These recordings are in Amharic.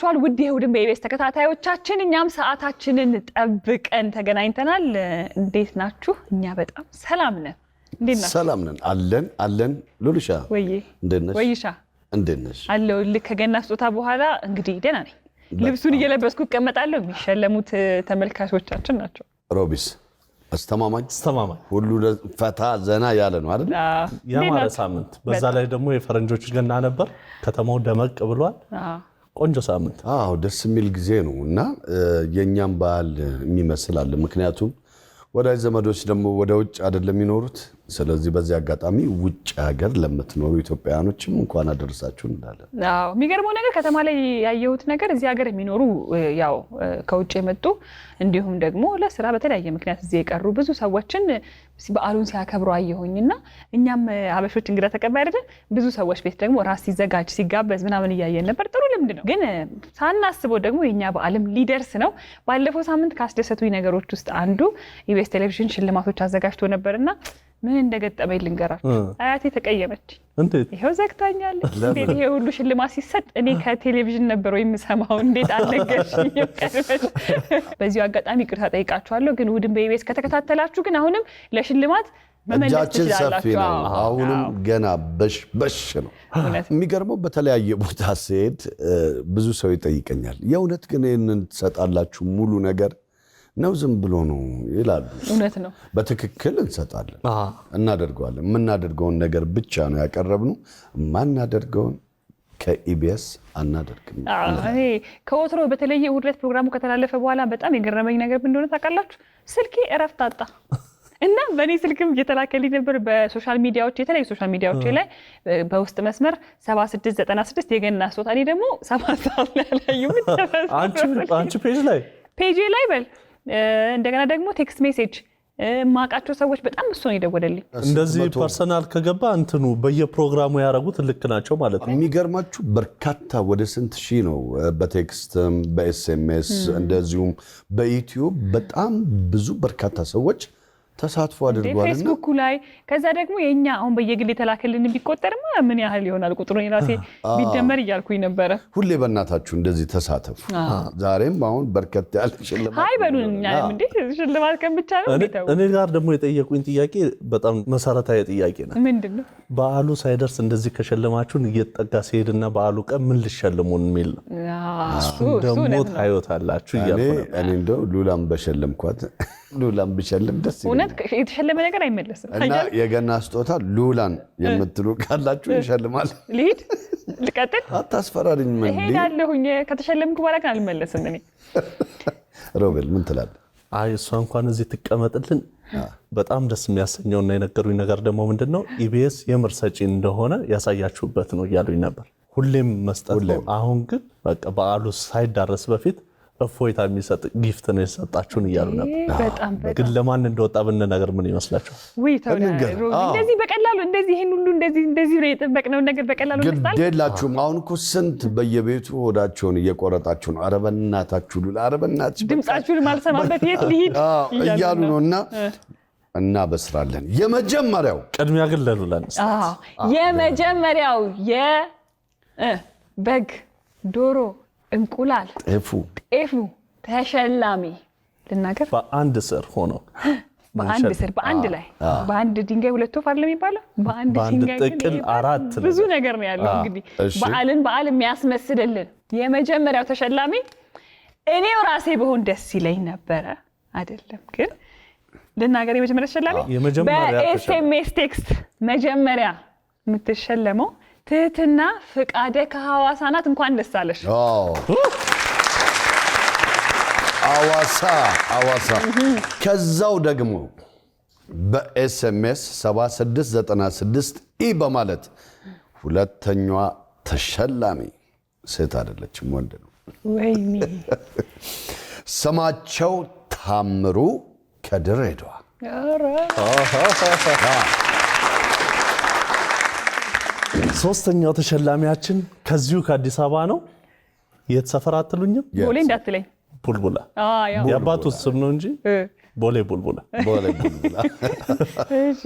እንደምንላችኋል ውድ የሁድን በኢቢኤስ ተከታታዮቻችን እኛም ሰዓታችንን ጠብቀን ተገናኝተናል እንዴት ናችሁ እኛ በጣም ሰላም ነን እንዴት ናችሁ ሰላም ነን አለን ሉልሻ ወይዬ እንደነሽ ወይሻ እንደነሽ አለው ለከገና ስጦታ በኋላ እንግዲህ ደህና ነኝ ልብሱን እየለበስኩ እቀመጣለሁ የሚሸለሙት ተመልካቾቻችን ናቸው ሮቢስ አስተማማኝ ሁሉ ፈታ ዘና ያለ ነው አይደል ያማረ ሳምንት በዛ ላይ ደግሞ የፈረንጆች ገና ነበር ከተማው ደመቅ ብሏል ቆንጆ ሳምንት ደስ የሚል ጊዜ ነውና የኛም በዓል የሚመስል አለ ምክንያቱም ወዳጅ ዘመዶች ደግሞ ወደ ውጭ አይደለም የሚኖሩት ስለዚህ በዚህ አጋጣሚ ውጭ ሀገር ለምትኖሩ ኢትዮጵያውያኖችም እንኳን አደረሳችሁ እንላለን የሚገርመው ነገር ከተማ ላይ ያየሁት ነገር እዚህ ሀገር የሚኖሩ ያው ከውጭ የመጡ እንዲሁም ደግሞ ለስራ በተለያየ ምክንያት እዚህ የቀሩ ብዙ ሰዎችን በዓሉን ሲያከብሩ አየሁኝና እኛም አበሾች እንግዳ ተቀባይ አይደል ብዙ ሰዎች ቤት ደግሞ ራስ ሲዘጋጅ ሲጋበዝ ምናምን ያያየን ነበር ጥሩ ልምድ ነው ግን ሳናስበው ደግሞ የኛ በዓልም ሊደርስ ነው ባለፈው ሳምንት ካስደሰቱኝ ነገሮች ውስጥ አንዱ ኢቢኤስ ቴሌቪዥን ሽልማቶች አዘጋጅቶ ነበርና ምን እንደገጠመኝ ልንገራችሁ አያቴ ተቀየመች እንዴት ይሄው ዘግታኛለች እንዴት ይሄ ሁሉ ሽልማት ሲሰጥ እኔ ከቴሌቪዥን ነበር ወይ የምሰማው እንዴት አልነገርሽኝ ቀርበሽ በዚሁ አጋጣሚ ይቅርታ ጠይቃችኋለሁ ግን ውድን በኢቢኤስ ከተከታተላችሁ ግን አሁንም ለሽልማት እጃችን ሰፊ ነው አሁንም ገና በሽ ነው የሚገርመው በተለያየ ቦታ ሲሄድ ብዙ ሰው ይጠይቀኛል የእውነት ግን ይሄንን ተሰጣላችሁ ሙሉ ነገር ነው ዝም ብሎ ነው ይላሉ እውነት ነው በትክክል እንሰጣለን እናደርጋለን ምናደርገውን ነገር ብቻ ነው ያቀረብነው ማናደርገውን ከኢቢኤስ አናደርግም እኔ ከወትሮ በተለየ ውድለት ፕሮግራሙ ከተላለፈ በኋላ በጣም የገረመኝ ነገር እንደሆነ ታውቃላችሁ ስልኬ እረፍት አጣ እና በኔ ስልክም እየተላከልኝ ነበር በሶሻል ሚዲያዎች የተለያዩ ሶሻል ሚዲያዎች ላይ በውስጥ መስመር 7696 የገና ስጦታ እኔ ደግሞ 7 ሰዓት ላይ ያላየሁ አንቺ ፔጅ ላይ በል እንደገና ደግሞ ቴክስት ሜሴጅ ማቃቸው ሰዎች በጣም እሱ ነው ይደወደልኝ እንደዚህ ፐርሰናል ከገባ እንትኑ በየፕሮግራሙ ያረጉት ልክ ናቸው ማለት ነው የሚገርማችሁ በርካታ ወደ ስንት ሺህ ነው በቴክስት በኤስኤምኤስ እንደዚሁም በዩቲዩብ በጣም ብዙ በርካታ ሰዎች ተሳትፎ አድርጓልና ፌስቡክ ላይ ከዛ ደግሞ የኛ አሁን በየግል የተላከልን ቢቆጠርማ ምን ያህል ይሆናል ቁጥሩን ራሴ ቢደመር ይያልኩኝ ነበር ሁሌ በእናታችሁ እንደዚህ ተሳተፉ ዛሬም አሁን በርከት ያለ ሽልማት ሃይ በሉኛ እንዴ ሽልማት ከብቻ ነው እኔ ጋር ደግሞ የጠየቁኝ ጥያቄ በጣም መሰረታዊ ጥያቄ ነው ምንድነው በዓሉ ሳይደርስ እንደዚህ ከሸለማችሁን እየተጠጋ ሲሄድና በዓሉ ቀን ምን ልሸልሙን የሚል እሱ ደግሞ ታዩታላችሁ እኔ እንደው ሉላም በሸለምኳት ሉላን ብሸልም ደስ ይላል እውነት የተሸለመ ነገር አይመለስም እና የገና ስጦታ ሉላን የምትሉ ካላችሁ ይሸልማል ልሂድ ልቀጥል አታስፈራሪኝ ምን ሄዳለሁኝ ከተሸለምኩ በኋላ ግን አልመለስም እኔ ሮቤል ምን ትላለህ እሷ እንኳን እዚህ ትቀመጥልን በጣም ደስ የሚያሰኘውና የነገሩኝ ነገር ደግሞ ምንድነው ኢቢኤስ የምር ሰጪ እንደሆነ ያሳያችሁበት ነው እያሉኝ ነበር ሁሌም መስጠት ነው አሁን ግን በቃ በዓሉ ሳይዳረስ በፊት እፎይታ የሚሰጥ ጊፍት ነው የሰጣችሁን እያሉ ነበር ግን ለማን እንደወጣ ብንነገር ምን ይመስላችሁ ወይ እንደዚህ በቀላሉ እንደዚህ ይሄን ሁሉ እንደዚህ ነው የጠበቅነው ነገር በቀላሉ መስጣል ግዴላችሁም አሁን እኮ ስንት በየቤቱ ወዳቸውን እየቆረጣችሁ ነው አረበናታችሁ አረበናችሁ ድምጻችሁን ማልሰማበት የት ልሂድ እያሉ ነውና እና በስራለን የመጀመሪያው ቅድሚያ ግን ለሉላን የመጀመሪያው የበግ ዶሮ እንቁላል ጤፉ ተሸላሚ ልናገር በአንድ ስር ሆኖ በአንድ ላይ በአንድ ድንጋይ ሁለት ወፍ አይደለም የሚባለው በአንድ ድንጋይ ጥቅል አራት ብዙ ነገር ነው ያለው እንግዲህ በዓል የሚያስመስልልን የመጀመሪያው ተሸላሚ እኔው ራሴ በሆን ደስ ይለኝ ነበር አይደለም ግን ልናገር የመጀመሪያ ተሸላሚ በኤስኤምኤስ ቴክስት መጀመሪያ የምትሸለመው ትህትና ፍቃደ ከሐዋሳ ናት እንኳን ደስ አለሽ አዋሳ ከዛው ደግሞ በኤስኤምኤስ 7696 በማለት ሁለተኛዋ ተሸላሚ ሴት አይደለችም ወንድ ነው ወይኔ ስማቸው ታምሩ ከድሬዳዋ ሶስተኛው ተሸላሚያችን ከዚሁ ከአዲስ አበባ ነው የት ሰፈር አትሉኝም ቦሌ እንዳትለኝ ቡልቡላ የአባቱ ስም ነው እንጂ ቦሌ ቡልቡላ እሺ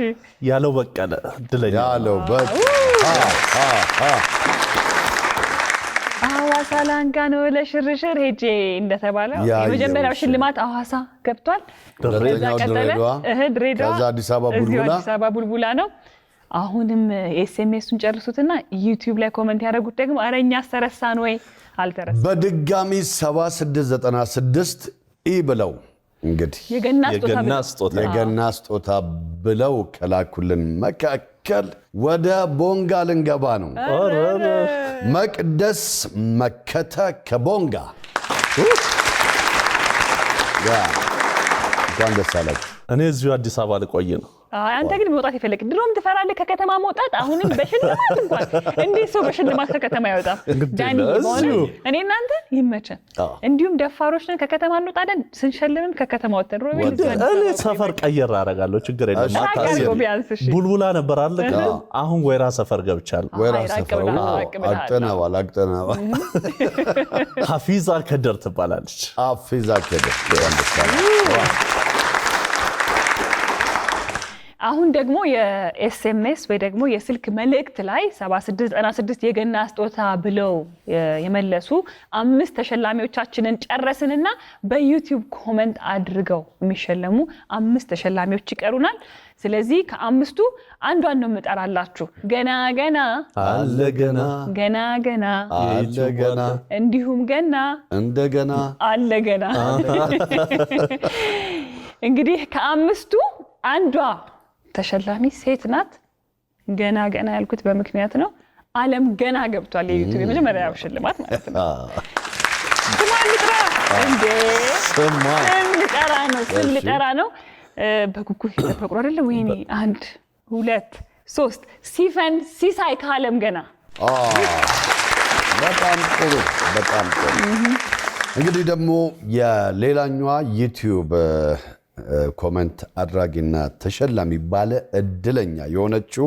ያለው በቀለ ድለኛ ያለው በቀለ ሐዋሳ አላንጋ ነው ለሽርሽር ሄጄ እንደተባለው የመጀመሪያው ሽልማት ሐዋሳ ገብቷል። ከዛ ቀጠለ ድሬዳዋ፣ ከዛ አዲስ አበባ ቡልቡላ ነው። አሁንም ኤስኤምኤሱን ጨርሱትና ዩቲዩብ ላይ ኮሜንት ያደረጉት ደግሞ አረኛ አስተረሳን ወይ አልተረሳ በድጋሚ 7696 ብለው እንግዲህ የገና ስጦታ ብለው ከላኩልን መካከል ወደ ቦንጋ ልንገባ ነው። መቅደስ መከተ ከቦንጋ እንኳን ደስ አላችሁ። እኔ እዚሁ አዲስ አበባ ልቆይ ነው። አንተ ግን መውጣት ይፈልግ ድሮም ትፈራለህ ከከተማ መውጣት። አሁንም በሽልማት እንኳን እንዴት ሰው በሽልማት ከከተማ ይወጣ? ዳኒ ሆነ እኔ እናንተ ይመቸን። እንዲሁም ደፋሮች ነን ከከተማ እንወጣለን፣ ስንሸልምም ከከተማ ወጥተን ሮቤል እኔ ሰፈር ቀየር አደርጋለሁ። ችግር የለም። ቡልቡላ ነበር አለ። አሁን ወይራ ሰፈር ገብቻለሁ። ወይራ ሰፈር አቅጠናዋል። ሐፊዛ ከደር ትባላለች። ሐፊዛ ከደር አሁን ደግሞ የኤስኤምኤስ ወይ ደግሞ የስልክ መልእክት ላይ 7696 የገና ስጦታ ብለው የመለሱ 5 ተሸላሚዎቻችንን ጨረስንና በዩቲዩብ ኮሜንት አድርገው የሚሸለሙ 5 ተሸላሚዎች ይቀሩናል። ስለዚህ ከአምስቱ አንዷን ነው የምጠራላችሁ። ገና ገና አለ ገና ገና ገና አለ ገና እንዲሁም ገና እንደገና አለ ገና። እንግዲህ ከአምስቱ አንዷ ተሸላሚ ሴት ናት። ገና ገና ያልኩት በምክንያት ነው። ዓለም ገና ገብቷል። የዩቲዩብ የመጀመሪያው ሽልማት ማለት ነው። ስም ልጠራ ነው። በጉጉት የተጠበቁ አይደለም። ወይኔ 1 2 3 ሲፈን ሲሳይ ከዓለም ገና። በጣም ጥሩ በጣም ጥሩ። እንግዲህ ደግሞ የሌላኛዋ ዩቲዩብ ኮሜንት አድራጊና ተሸላሚ ባለ እድለኛ የሆነችው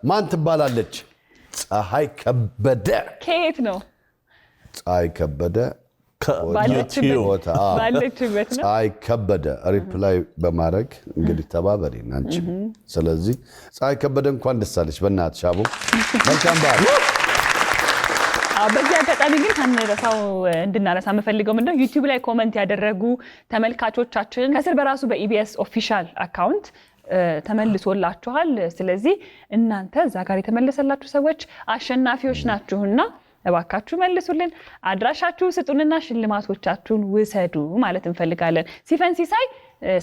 ማን ትባላለች? ፀሐይ ከበደ። ከየት ነው ፀሐይ ከበደ? ባለችበት ነው። ፀሐይ ከበደ ሪፕላይ በማድረግ እንግዲህ ተባበሪ ናንቺ። ስለዚህ ፀሐይ ከበደ እንኳን ደስ አለሽ። በእናትሽ አቡ መልካም በዓል። በዚህ አጋጣሚ ግን ሳንረሳው እንድናነሳ የምፈልገው ምንድነው ዩቲዩብ ላይ ኮሜንት ያደረጉ ተመልካቾቻችን ከስር በራሱ በኢቢኤስ ኦፊሻል አካውንት ተመልሶላችኋል። ስለዚህ እናንተ እዛ ጋር የተመለሰላችሁ ሰዎች አሸናፊዎች ናችሁና እባካችሁ መልሱልን፣ አድራሻችሁ ስጡንና ሽልማቶቻችሁን ውሰዱ ማለት እንፈልጋለን። ሲፈን ሲሳይ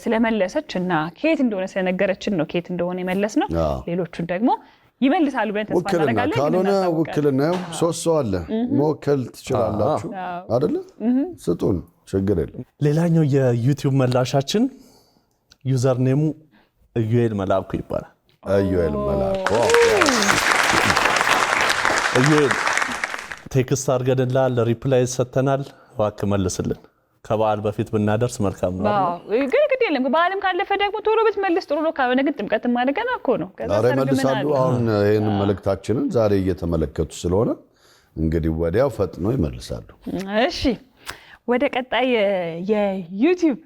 ስለመለሰች እና ከየት እንደሆነ ስለነገረችን ነው ከየት እንደሆነ የመለስ ነው። ሌሎቹን ደግሞ ይመልሳሉ ብለን ተስፋ እናደርጋለን። ካልሆነ ውክልና ነው። 3 ሰው አለ መወከል ትችላላችሁ አይደለ? ስጡን፣ ችግር የለም። ሌላኛው የዩቲዩብ መላሻችን ዩዘር ኔሙ ኢዩኤል መላኩ ይባላል። ኢዩኤል መላኩ ኢዩኤል ቴክስት አድርገንልሃል፣ ሪፕላይ ሰጥተናል። እባክህ መልስልን። ከበዓል በፊት ብናደርስ መልካም ነው። ግን ግድ የለም በዓልም ካለፈ ደግሞ ቶሎ ብትመልስ ጥሩ ነው። ካልሆነ ግን ጥምቀትም ማድረገና እኮ ነው። ዛሬ መልሳሉ። አሁን ይሄን መልእክታችንን ዛሬ እየተመለከቱ ስለሆነ እንግዲህ ወዲያው ፈጥኖ ይመልሳሉ። እሺ ወደ ቀጣይ የዩቲዩብ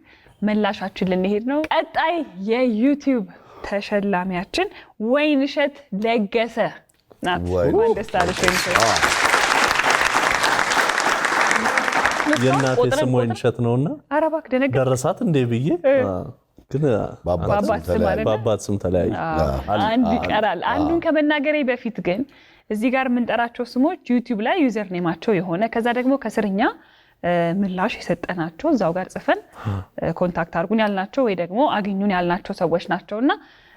መላሻችን ልንሄድ ነው። ቀጣይ የዩቲዩብ ተሸላሚያችን ወይንሸት ለገሰ ናት። ደስ አለሽ ወይንሸት። የእናቴ ስም ወይንሸት ነውና አረባክ ደረሳት እንዴ ብዬ ግን በአባት ስም ተለያየ። አንድ ይቀራል። አንዱን ከመናገሬ በፊት ግን እዚህ ጋር የምንጠራቸው ስሞች ዩቲዩብ ላይ ዩዘር ኔማቸው የሆነ ከዛ ደግሞ ከስርኛ ምላሽ የሰጠናቸው እዛው ጋር ጽፈን ኮንታክት አድርጉን ያልናቸው ወይ ደግሞ አግኙን ያልናቸው ሰዎች ናቸውና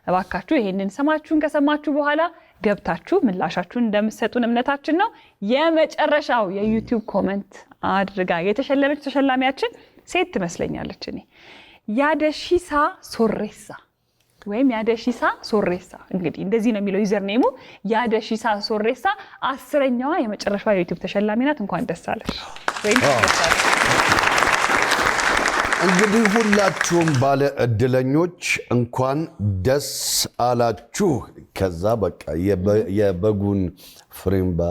እባካችሁ ይሄንን ሰማችሁን ከሰማችሁ በኋላ ገብታችሁ ምላሻችሁን እንደምትሰጡን እምነታችን ነው። የመጨረሻው የዩቲዩብ ኮሜንት አድርጋ የተሸለመች ተሸላሚያችን ሴት ትመስለኛለች። እኔ ያደሺሳ ሶሬሳ ወይም ያደሺሳ ሶሬሳ እንግዲህ እንደዚህ ነው የሚለው ዩዘር ኔሙ ያደሺሳ ሶሬሳ 10ኛዋ የመጨረሻዋ የዩቲዩብ ተሸላሚ ናት። እንኳን ደስ አለሽ ወይ ደስ አለሽ። እንግዲህ ሁላችሁም ባለ እድለኞች እንኳን ደስ አላችሁ። ከዛ በቃ የበጉን ፍሬምባ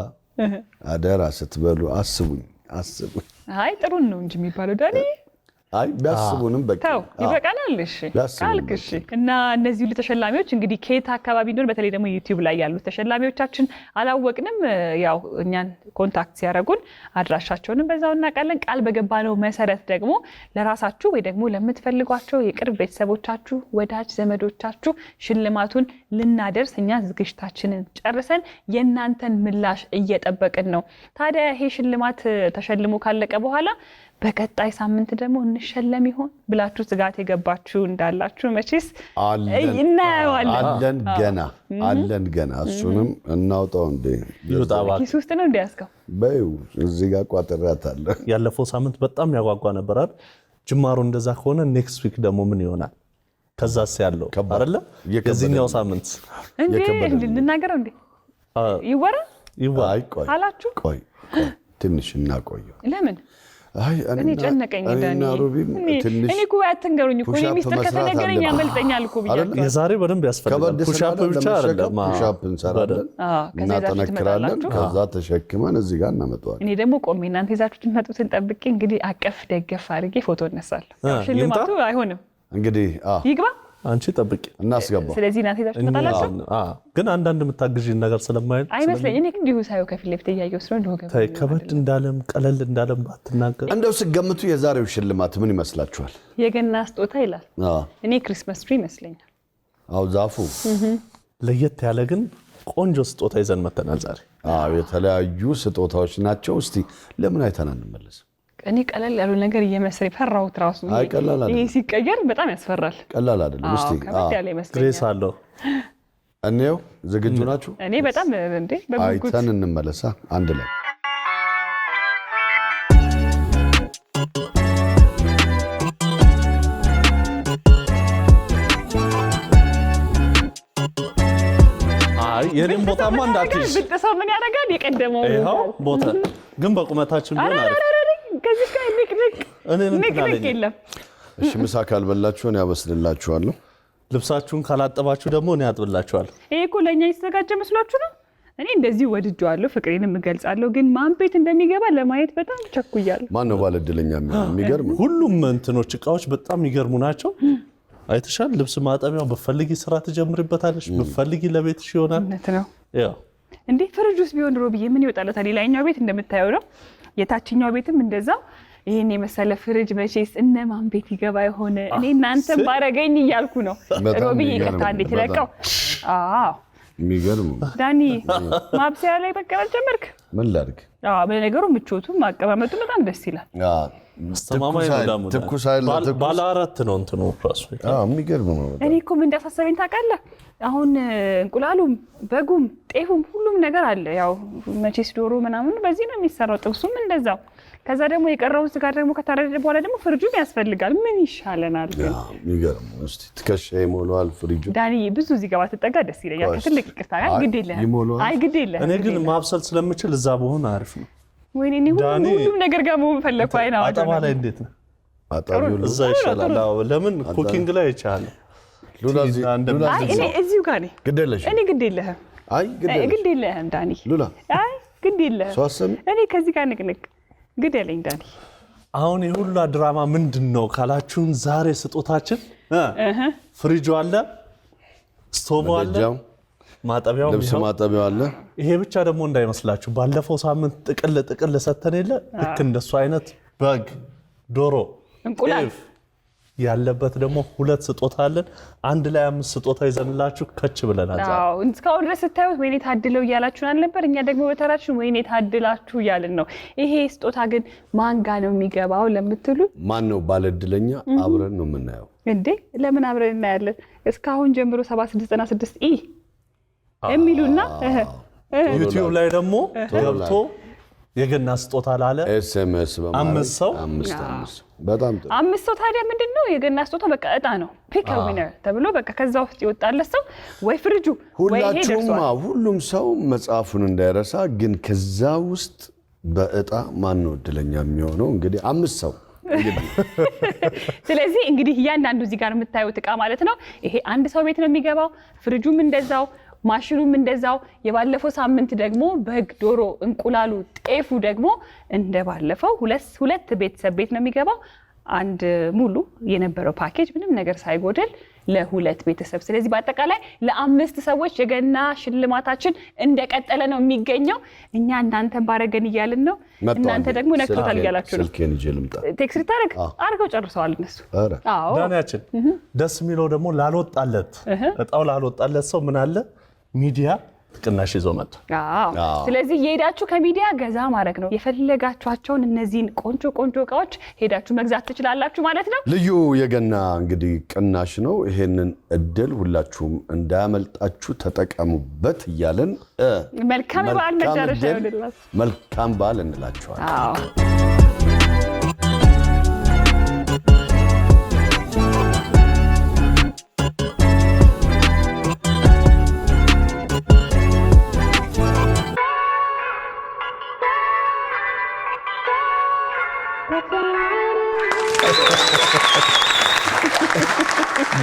አደራ ስትበሉ አስቡኝ። አይ ጥሩን ነው እንጂ የሚባለው ዳኒ አይ ቢያስቡንም በቃ ተው ይበቃናል። እሺ ካልክ እሺ። እና እነዚህ ሁሉ ተሸላሚዎች እንግዲህ ከየት አካባቢ እንደሆነ በተለይ ደግሞ ዩቲዩብ ላይ ያሉት ተሸላሚዎቻችን አላወቅንም። ያው እኛን ኮንታክት ሲያደርጉን አድራሻቸውንም በዛው እናውቃለን። ቃል በገባነው መሰረት ደግሞ ለራሳችሁ ወይ ደግሞ ለምትፈልጓቸው የቅርብ ቤተሰቦቻችሁ፣ ወዳጅ ዘመዶቻችሁ ሽልማቱን ልናደርስ እኛ ዝግጅታችንን ጨርሰን የእናንተን ምላሽ እየጠበቅን ነው። ታዲያ ይሄ ሽልማት ተሸልሞ ካለቀ በኋላ በቀጣይ ሳምንት ደግሞ እንሸለም ይሆን ብላችሁ ስጋት የገባችሁ እንዳላችሁ መቼስ እናየዋለን። አለን ገና እሱንም እናውጣው እንዴ ኪስ ውስጥ ነው እንዲያስከው በይው እዚህ ጋር ቋጥራታለሁ። ያለፈው ሳምንት በጣም ያጓጓ ነበር አይደል? ጅማሮ እንደዛ ከሆነ ኔክስት ዊክ ደግሞ ምን ይሆናል? ከዛስ ያለው አይደለ? የዚህኛው ሳምንት እንዴ ልናገረው እንዴ ይወራ ቆይ አላችሁ? ቆይ ትንሽ እናቆየው። ለምን እኔ ጨነቀኝ ዳኒ። እኔ እኮ አትንገሩኝ እኮ ሚስጥር ከተነገረኝ ያመልጠኛል እኮ ብያለሁ። የዛሬ በደንብ ያስፈልጋል። ፑሻፕ ብቻ አይደለም፣ ፑሻፕ እንሰራለን፣ እናጠነክራለን። ከዛ ተሸክመን እዚህ ጋር እናመጣዋለን። እኔ ደግሞ ቆሜ እናንተ ይዛችሁ ትመጡትን ጠብቄ እንግዲህ አቀፍ ደገፍ አድርጌ ፎቶ እነሳለሁ። ሽልማቱ አይሆንም እንግዲህ ይግባ አንቺ ጠብቂ እናስገባው። ስለዚህ እናንተ ይዛችሁ ትመጣላችሁ። ግን አንዳንድ የምታግዢን ነገር ስለማይል አይመስለኝ። እኔ እንዲሁ ሳይው ከፊት ለፊት እያየሁ ስለሆነ እንደሆነ ታይ ከበድ እንዳለም ቀለል እንዳለም ባትናገር። እንደው ስገምቱ የዛሬው ሽልማት ምን ይመስላችኋል? የገና ስጦታ ይላል። እኔ ክሪስማስ ትሪ ይመስለኛል። አው ዛፉ ለየት ያለ ግን ቆንጆ ስጦታ ይዘን መተናል ዛሬ። የተለያዩ ስጦታዎች ናቸው። እስቲ ለምን አይተና እንመለስ። እኔ ቀለል ያሉ ነገር እየመሰለኝ ፈራሁት ራሱ። ይሄ ሲቀየር በጣም ያስፈራል። ቀላል አይደለም። እስቲ ግሬስ አለው። እኔው ዝግጁ ናችሁ? እኔ በጣም እንዴ በጉጉት አይተን እንመለሳ አንድ ላይ የኔም ቦታማ እንዳትይሽ ብትሰው ምን ያደርጋል? የቀደመው ይሄው ቦታ ግን በቁመታችን ቢሆን አሪፍ ከዚህ ጋር ንቅንቅ የለም። እሺ ምሳ ካልበላችሁ እኔ አበስልላችኋለሁ። ልብሳችሁን ካላጠባችሁ ደግሞ እኔ አጥብላችኋለሁ። ይሄ እኮ ለእኛ የተዘጋጀ መስሏችሁ ነው? እኔ እንደዚህ ወድጄዋለሁ፣ ፍቅሬንም እገልጻለሁ። ግን ማን ቤት እንደሚገባ ለማየት በጣም ቸኩያለሁ። ማን ነው ባለ ዕድለኛ? የሚገርም ሁሉም እንትኖች እቃዎች በጣም የሚገርሙ ናቸው። አይተሻል። ልብስ ማጠቢያው በፈልጊ ስራ ትጀምርበታለሽ፣ በፈልጊ ለቤትሽ ይሆናል። እውነት ነው። ያው እንዴ ፍሪጅ ውስጥ ቢሆን ድሮ ብዬ ምን ይወጣለታል? ሌላኛው ቤት እንደምታየው ነው። የታችኛው ቤትም እንደዛው ይሄን የመሰለ ፍሪጅ መቼስ እነማን ቤት ይገባ የሆነ እኔ እናንተም ባረገኝ እያልኩ ነው። ሮቢ ይቀጣ እንዴት ለቀው የሚገርም ዳኒ ማብሰያ ላይ መቀመጥ ጀመርክ። ምን ላድርግ? በነገሩ ምቾቱም ማቀማመጡ በጣም ደስ ይላል። ትኩስ ኃይል ባለ አራት ነው እንትኑ ራሱ የሚገርም ነው። እኔ እኮ ምን እንዳሳሰበኝ ታውቃለህ? አሁን እንቁላሉም በጉም ጤፉም ሁሉም ነገር አለ። ያው መቼስ ዶሮ ምናምን በዚህ ነው የሚሰራው፣ ጥብሱም እንደዛው። ከዛ ደግሞ የቀረውን ስጋ ደግሞ ከታረደ በኋላ ደግሞ ፍሪጁም ያስፈልጋል። ምን ይሻለናል? የሚገርም ነው። እስቲ ትከሻ ይሞላል ፍሪጁ። ዳኒ ብዙ እዚህ ጋር ባትጠጋ ደስ ይለኛል። ከትልቅ ይቅርታ ጋር ግድ የለህም። አይ ግድ የለህም። እኔ ግን ማብሰል ስለምችል እዛ በሆነ አሪፍ ነው። ወይኔ ሁሉም ነገር ጋር መሆን ፈለኩ። አይና አጠባ ላይ እንዴት ነው? እዛ ይሻላል። ለምን ኩኪንግ ላይ ይቻላል። ሉላ እኔ እዚሁ ጋር ነኝ። ግድ የለሽም። እኔ ግድ የለህም። አይ ግድ የለህም ዳኒ። ሉላ አይ ግድ የለህም። እኔ ከዚህ ጋር ንቅንቅ ግድ የለኝ ዳኒ። አሁን የሁሉ ድራማ ምንድነው ካላችሁን፣ ዛሬ ስጦታችን ፍሪጁ አለ፣ ስቶቭ አለ፣ ማጠቢያው ልብስ ማጠቢያው አለ። ይሄ ብቻ ደግሞ እንዳይመስላችሁ ባለፈው ሳምንት ጥቅል ሰተን የለ ልክ እንደሱ አይነት በግ፣ ዶሮ፣ እንቁላል ያለበት ደግሞ 2 ስጦታ አለን። አንድ ላይ 5 ስጦታ ይዘንላችሁ ከች ብለናል። አዎ እስካሁን ድረስ ስታዩት ወይኔ ታድለው እያላችሁን አልነበር? እኛ ደግሞ በተራችን ወይኔ ታድላችሁ እያልን ነው። ይሄ ስጦታ ግን ማን ጋር ነው የሚገባው ለምትሉ፣ ማን ነው ባለ ዕድለኛ? አብረን ነው የምናየው። እንዴ ለምን አብረን እናያለን? እስካሁን ጀምሮ 7696 ኢ የሚሉና ዩቲዩብ ላይ ደግሞ ገብቶ የገና ስጦታ ላለ ኤስኤምኤስ አምስት ሰው በጣም ጥሩ 5 ሰው። ታዲያ ምንድነው የገና ስጦታ? በቃ እጣ ነው። ፒክ አ ዊነር ተብሎ በቃ ከዛ ውስጥ ይወጣለት ሰው ወይ ፍሪጁ ወይ ሄደርሷል። ሁሉም ሰው መጽሐፉን እንዳይረሳ። ግን ከዛ ውስጥ በእጣ ማን ነው ዕድለኛ የሚሆነው? እንግዲህ 5 ሰው ስለዚህ እንግዲህ እያንዳንዱ እዚህ ጋር የምታዩት እቃ ማለት ነው ይሄ አንድ ሰው ቤት ነው የሚገባው። ፍሪጁም እንደዛው፣ ማሽኑም እንደዛው። የባለፈው ሳምንት ደግሞ በግ፣ ዶሮ፣ እንቁላሉ፣ ጤፉ ደግሞ እንደባለፈው ሁለት ቤተሰብ ቤት ነው የሚገባው። አንድ ሙሉ የነበረው ፓኬጅ ምንም ነገር ሳይጎደል ለሁለት ቤተሰብ ስለዚህ በአጠቃላይ ለአምስት ሰዎች የገና ሽልማታችን እንደቀጠለ ነው የሚገኘው እኛ እናንተን ባረገን እያልን ነው እናንተ ደግሞ ነክቶታል እያላችሁ ነው ስልኬን ይዤ ልምጣ ቴክስት ታረግ አርገው ጨርሰዋል እነሱ አዎ ዳንያችን ደስ የሚለው ደግሞ ላልወጣለት እጣው ላልወጣለት ሰው ምን አለ ሚዲያ ቅናሽ ይዞ መጣ ስለዚህ የሄዳችሁ ከሚዲያ ገዛ ማድረግ ነው የፈለጋችኋቸውን እነዚህን ቆንጆ እቃዎች ሄዳችሁ መግዛት ትችላላችሁ ማለት ነው ልዩ የገና እንግዲህ ቅናሽ ነው ይሄንን እድል ሁላችሁም እንዳያመልጣችሁ ተጠቀሙበት እያለን መልካም በዓል መጨረሻ ይሁንላችሁ መልካም በዓል እንላችኋለን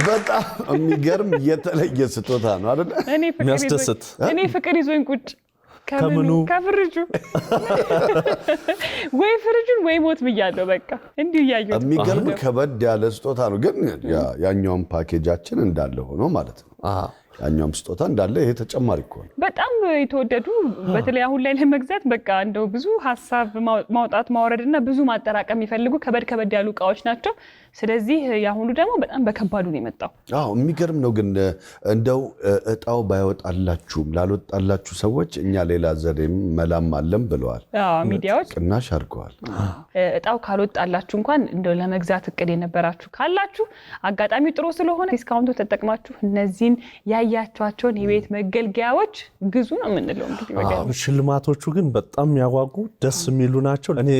በጣም የሚገርም የተለየ ስጦታ ነው አይደል የሚያስደስት እኔ ፍቅር ይዞኝ ቁጭ ከምኑ ከፍርጁ ወይ ፍርጁን ወይ ሞት ብያለሁ በቃ እንዲሁ ያየሁት የሚገርም ከበድ ያለ ስጦታ ነው ግን ያኛውን ፓኬጃችን እንዳለ ሆኖ ማለት ነው ያኛውም ስጦታ እንዳለ ይሄ ተጨማሪ እኮ ነው በጣም የተወደዱ በተለይ አሁን ላይ ለመግዛት በቃ እንደው ብዙ ሐሳብ ማውጣት ማውረድና ብዙ ማጠራቀም ይፈልጉ ከበድ ያሉ ዕቃዎች ናቸው ስለዚህ ያሁኑ ደግሞ በጣም በከባዱ ነው የመጣው የሚገርም ነው ግን እንደው እጣው ባይወጣላችሁም ላልወጣላችሁ ሰዎች እኛ ሌላ ዘዴም መላም አለም ብለዋል ሚዲያዎች ቅናሽ አድርገዋል እጣው ካልወጣላችሁ እንኳን እንደው ለመግዛት እቅድ የነበራችሁ ካላችሁ አጋጣሚ ጥሩ ስለሆነ ዲስካውንቱ ተጠቅማችሁ እነዚህን ያያችኋቸውን የቤት መገልገያዎች ግዙ ነው የምንለው እንግዲህ ሽልማቶቹ ግን በጣም ያጓጉ ደስ የሚሉ ናቸው እኔ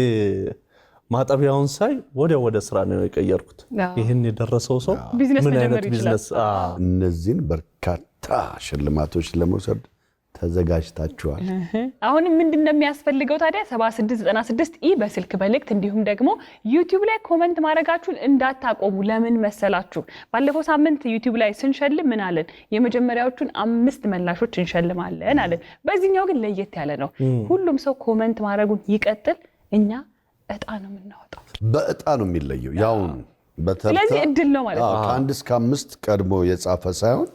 ማጠቢያውን ሳይ ወደ ስራ ነው የቀየርኩት ይሄን የደረሰው ሰው ምን አይነት ቢዝነስ እነዚህን በርካታ ሽልማቶች ለመውሰድ ተዘጋጅታችኋል አሁን ምንድነው የሚያስፈልገው ታዲያ 7696 በስልክ መልእክት እንዲሁም ደግሞ ዩቲዩብ ላይ ኮሜንት ማድረጋችሁን እንዳታቆሙ ለምን መሰላችሁ ባለፈው ሳምንት ዩቲዩብ ላይ ስንሸልም ምን አለን የመጀመሪያዎቹን 5 መላሾች እንሸልማለን አለን በዚህኛው ግን ለየት ያለ ነው ሁሉም ሰው ኮሜንት ማድረጉን ይቀጥል እኛ እጣ ነው የምናወጣው በእጣ ነው የሚለየው ያው ስለዚህ እድል ነው ማለት ነው ከአንድ እስከ 5 ቀድሞ የጻፈ ሳይሆን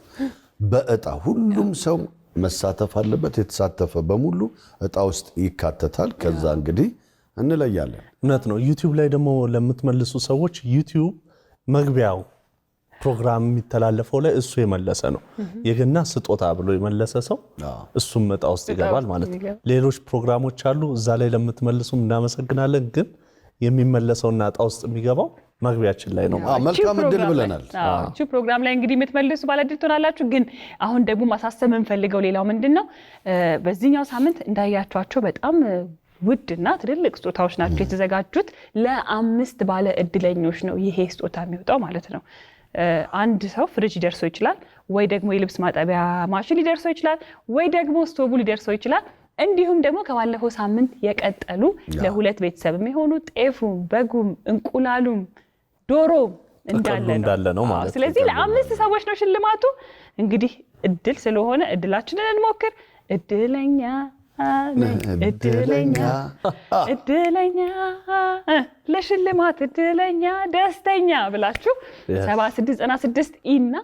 በእጣ ሁሉም ሰው መሳተፍ አለበት የተሳተፈ በሙሉ እጣ ውስጥ ይካተታል ከዛ እንግዲህ እንለያለን እውነት ነው ዩቲዩብ ላይ ደግሞ ለምትመልሱ ሰዎች ዩቲዩብ መግቢያው ፕሮግራም የሚተላለፈው ላይ እሱ የመለሰ ነው የገና ስጦታ ብሎ የመለሰ ሰው እሱም እጣ ውስጥ ይገባል ማለት ነው ሌሎች ፕሮግራሞች አሉ እዛ ላይ ለምትመልሱም እናመሰግናለን ግን የሚመለሰውና እጣ ውስጥ የሚገባው መግቢያችን ላይ ነው መልካም እድል ብለናል እቺ ፕሮግራም ላይ እንግዲህ የምትመልሱ ባለድል ትሆናላችሁ ግን አሁን ደግሞ ማሳሰብ እንፈልገው ሌላው ምንድነው በዚህኛው ሳምንት እንዳያያችኋቸው በጣም ውድና ትልልቅ ስጦታዎች ናቸው የተዘጋጁት ለአምስት ባለ እድለኞች ነው ይሄ ስጦታ የሚወጣው ማለት ነው አንድ ሰው ፍሪጅ ሊደርሰው ይችላል ወይ ደግሞ የልብስ ማጠቢያ ማሽን ሊደርሰው ይችላል ወይ ደግሞ ስቶቭ ሊደርሰው ይችላል እንዲሁም ደግሞ ከባለፈው ሳምንት የቀጠሉ ለሁለት ቤተሰብ የሚሆኑ ጤፉም በጉም እንቁላሉም ዶሮ እንዳለ ነው ማለት ስለዚህ ለአምስት ሰዎች ነው ሽልማቱ እንግዲህ እድል ስለሆነ እድላችንን እንሞክር እድለኛ ለሽልማት እድለኛ ደስተኛ ብላችሁ 7696 እና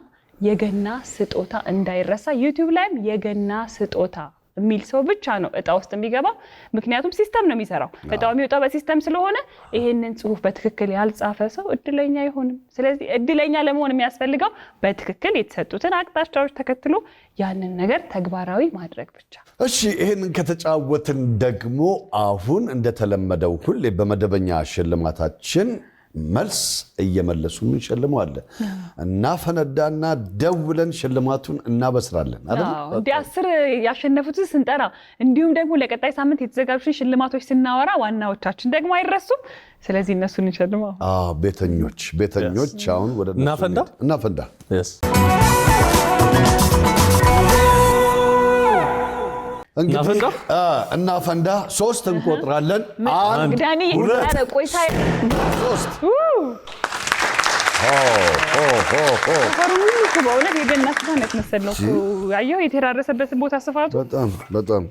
የገና ስጦታ እንዳይረሳ ዩቲዩብ ላይም የገና ስጦታ የሚል ሰው ብቻ ነው እጣ ውስጥ የሚገባው ምክንያቱም ሲስተም ነው የሚሰራው እጣው የሚወጣው በሲስተም ስለሆነ ይሄንን ጽሁፍ በትክክል ያልጻፈ ሰው እድለኛ አይሆንም ስለዚህ እድለኛ ለመሆን የሚያስፈልገው በትክክል የተሰጡትን አቅጣጫዎች ተከትሎ ያንን ነገር ተግባራዊ ማድረግ ብቻ እሺ ይሄንን ከተጫወትን ደግሞ አሁን እንደተለመደው ሁሌ በመደበኛ ሽልማታችን መልስ እየመለሱ ምን ሸልመው አለ እና ፈነዳና ደውለን ሽልማቱን እናበስራለን አይደል እንዴ 10 ያሸነፉት ስንጠራ እንዲሁም ደግሞ ለቀጣይ ሳምንት የተዘጋጁ ሽልማቶች ስናወራ ዋናዎቻችን ደግሞ አይረሱም ስለዚህ እነሱን እንሸልማው ቤተኞች አሁን ወደ እናፈንዳ እንግዲህ እናፈንዳ 3 እንቆጥራለን 1 2 3 በእውነት የገና ስፋት መሰለው ያየው የተራረሰበትን ቦታ ስፋቱ በጣም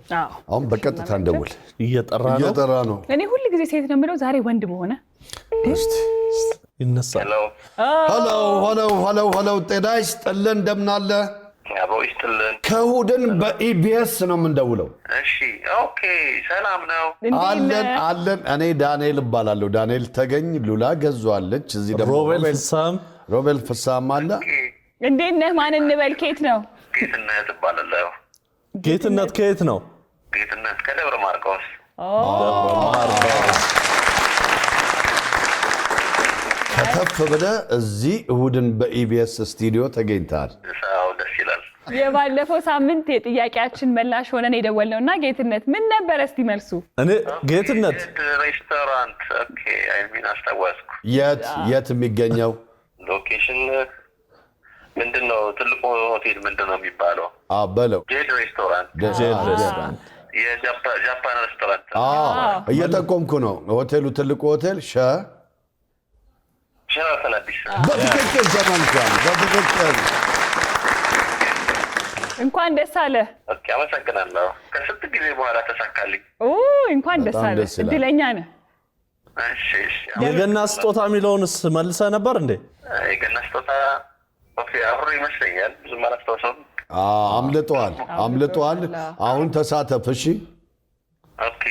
አሁን በቀጥታ እንደውል እየጠራ ነው እኔ ሁሉ ጊዜ ሴት ነው የምለው ዛሬ ወንድ መሆነ ይነሳል። ሄሎ ጤና ይስጥልን እንደምን አለ? አብሮ ይስጥልን። ከእሑድን በኢቢኤስ ነው የምንደውለው። እሺ ኦኬ ሰላም ነው አለን። እኔ ዳንኤል እባላለሁ። ዳንኤል ተገኝ፣ ሉላ ገዟለች። እዚህ ደግሞ ሮቤል ፍሳም አለ። እንዴት ነህ? ማን እንበል? ከየት ነው? ጌትነት እባላለሁ። ጌትነት ከየት ነው? ጌትነት ከደብረ ማርቆስ። ከተፍ ብለህ እዚህ እሑድን በኢቢኤስ ስቱዲዮ ተገኝተሃል። ደስ ይላል። የባለፈው ሳምንት የጥያቄያችን መላሽ ሆነን የደወልነውና ጌትነት ምን ነበር እስቲ መልሱ? እኔ ጌትነት ሬስቶራንት። ኦኬ አይሚን አስታወስኩ። የት የሚገኘው ሎኬሽን ምንድነው? ትልቁ ሆቴል ምንድነው የሚባለው? በለው ጄድ ሬስቶራንት። የጃፓን ሬስቶራንት። እየጠቆምኩ ነው። ሆቴሉ ትልቁ ሆቴል ሸራተን አዲስ። በትክክል ተመልሷል። በትክክል እንኳን ደስ አለ። ኦኬ አመሰግናለሁ። ከስንት ጊዜ በኋላ ተሳካልኝ። እንኳን ደስ አለ። እድለኛ ነህ። እሺ የገና ስጦታ የሚለውንስ መልሰህ ነበር እንዴ? የገና ስጦታ ኦኬ አብሮ ይመስለኛል። ብዙም አላስታውሰውም። አምልጧል። አሁን ተሳተፍ። እሺ ኦኬ።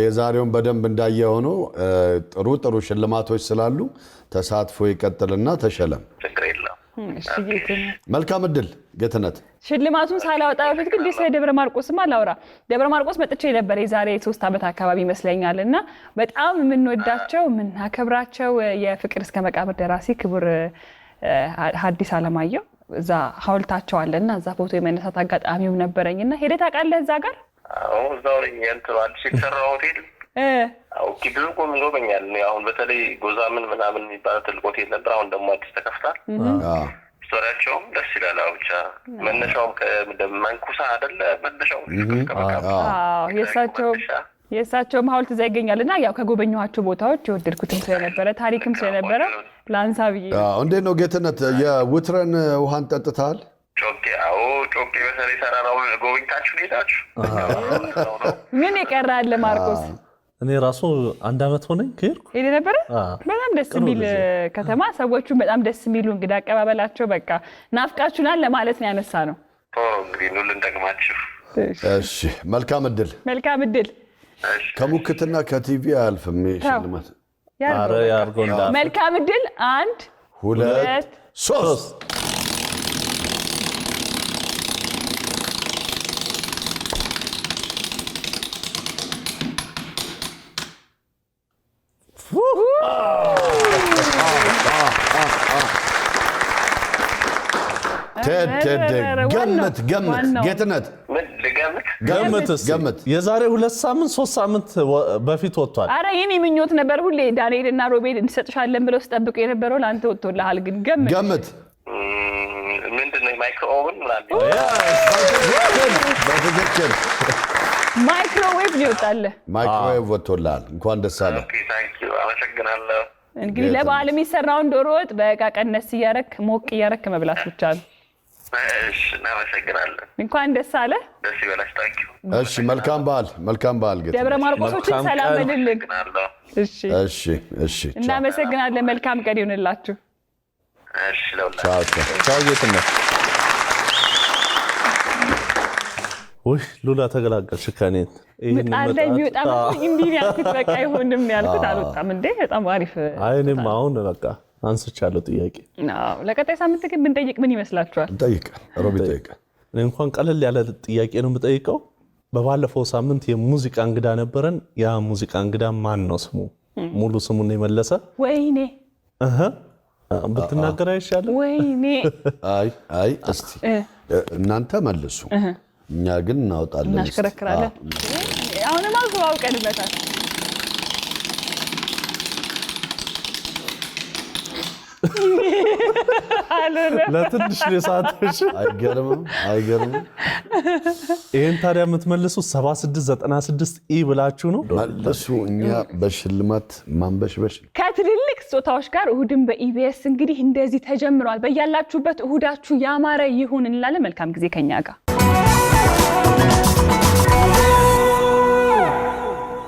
የዛሬውን በደንብ እንዳየው ነው። ጥሩ ሽልማቶች ስላሉ ተሳትፎ ይቀጥልና ተሸለም። ችግር የለም። መልካም እድል ጌትነት። ሽልማቱን ሳላወጣ በፊት ግን ስለ ደብረ ማርቆስማ ላውራ። ደብረ ማርቆስ መጥቼ ነበር የዛሬ 3 ዓመት አካባቢ ይመስለኛል እና በጣም የምንወዳቸው የምናከብራቸው የፍቅር እስከ መቃብር ደራሲ ክቡር ሐዲስ ዓለማየሁ እዛ ሐውልታቸው አለና እዛ ፎቶ የመነሳት አጋጣሚው ነበረኝና ሄደህ ታውቃለህ እዛ ጋር? አዎ እዛው ላይ አዲስ የተሰራው ሆቴል ኦኬ። ብዙ ጎብኝኛል። አሁን በተለይ ጎዛምን ምናምን የሚባለው ትልቅ ሆቴል ነበር። አሁን ደግሞ አዲስ ተከፍቷል። ስቶሪያቸውም ደስ ይላል። ብቻ መነሻውም ከመንኩሳ አይደለ? መነሻው የእሳቸውም ሐውልት እዛ ይገኛልና ያው ከጎበኘኋቸው ቦታዎች የወደድኩትም ስለነበረ ታሪክም ስለነበረ ላንሳ ብዬ። እንዴት ነው ጌትነት የውትረን ውሃን ጠጥተሃል? ጮቄ ጮቄ በተለይ ተራራውን ጎብኝታችሁ ሄዳችሁ? ምን ይቀራል ማርቆስ? እኔ ራሱ 1 ዓመት ሆነኝ ከሄድኩ። ሄደ ነበር። በጣም ደስ የሚል ከተማ፣ ሰዎቹም በጣም ደስ የሚሉ እንግዳ አቀባበላቸው በቃ ናፍቃችሁናል ለማለት ነው ያነሳ ነው። እንግዲህ ኑ ልንደግማችሁ። እሺ መልካም እድል። ከሙክትና ከቲቪ አያልፍም ሽልማት። መልካም እድል። 1 2 3 ገምት። የዛሬ 2 ሳምንት 3 ሳምንት በፊት ወጥቷል። አረ የኔ ምኞት ነበር ሁሌ ዳንኤል እና ሮቤል እንሰጥሻለን ብለው ሲጠብቁ የነበረው ለአንተ ወጥቶልሃል። ግን ገምት። ምንድነው? ማይክሮ ኦቨን ማለት ነው። በትክክል ማይክሮዌቭ ይወጣልህ። ማይክሮዌቭ ወጥቶልሃል። እንኳን ደስ አለ። ኦኬ ታንኪዩ አመሰግናለሁ። እንግዲህ ለበዓል የሚሰራውን ዶሮ ወጥ በቃ ቀነስ እያረክ ሞቅ እያረክ መብላት ብቻ ነው። እሺ እናመሰግናለን። እንኳን ደስ አለ። ደስ ይበላሽ። ታንኪዩ። እሺ መልካም በዓል ጌታ። ደብረ ማርቆሶችን ሰላም በልልኝ። እሺ እናመሰግናለን። መልካም ቀን ይሁንላችሁ። እሺ ለሁላችሁ። ቻው ጌትነት። ወይ ሉላ ተገላገልሽ ከኔ። ምጣለ የሚወጣም እንዴ ያልኩት በቃ ይሁንም ያልኩት አልወጣም እንዴ። በጣም አሪፍ። እኔም አሁን በቃ አንስቻለሁ ጥያቄ። ለቀጣይ ሳምንት ግን ብንጠይቅ ምን ይመስላችኋል? ሮቢ ጠይቅ። እኔ እንኳን ቀለል ያለ ጥያቄ ነው የምጠይቀው። በባለፈው ሳምንት የሙዚቃ እንግዳ ነበረን። ያ ሙዚቃ እንግዳ ማን ነው ስሙ? ሙሉ ስሙን የመለሰ ወይኔ ብትናገር አይሻልም? ወይኔ አይ እስቲ እናንተ መልሱ፣ እኛ ግን እናወጣለን፣ እናሽከረክራለን። አሁንማ አውቀንበታል። ለትንሽ ሰዓቶች አይገርምም? ይሄን ታዲያ የምትመልሱት 7696 ኢ ብላችሁ ነው መልሱ። እኛ በሽልማት ማንበሽበሽ ከትልልቅ ስጦታዎች ጋር እሑድን በኢቢኤስ እንግዲህ እንደዚህ ተጀምሯል። በያላችሁበት እሑዳችሁ ያማረ ይሁን እንላለን። መልካም ጊዜ ከኛ ጋር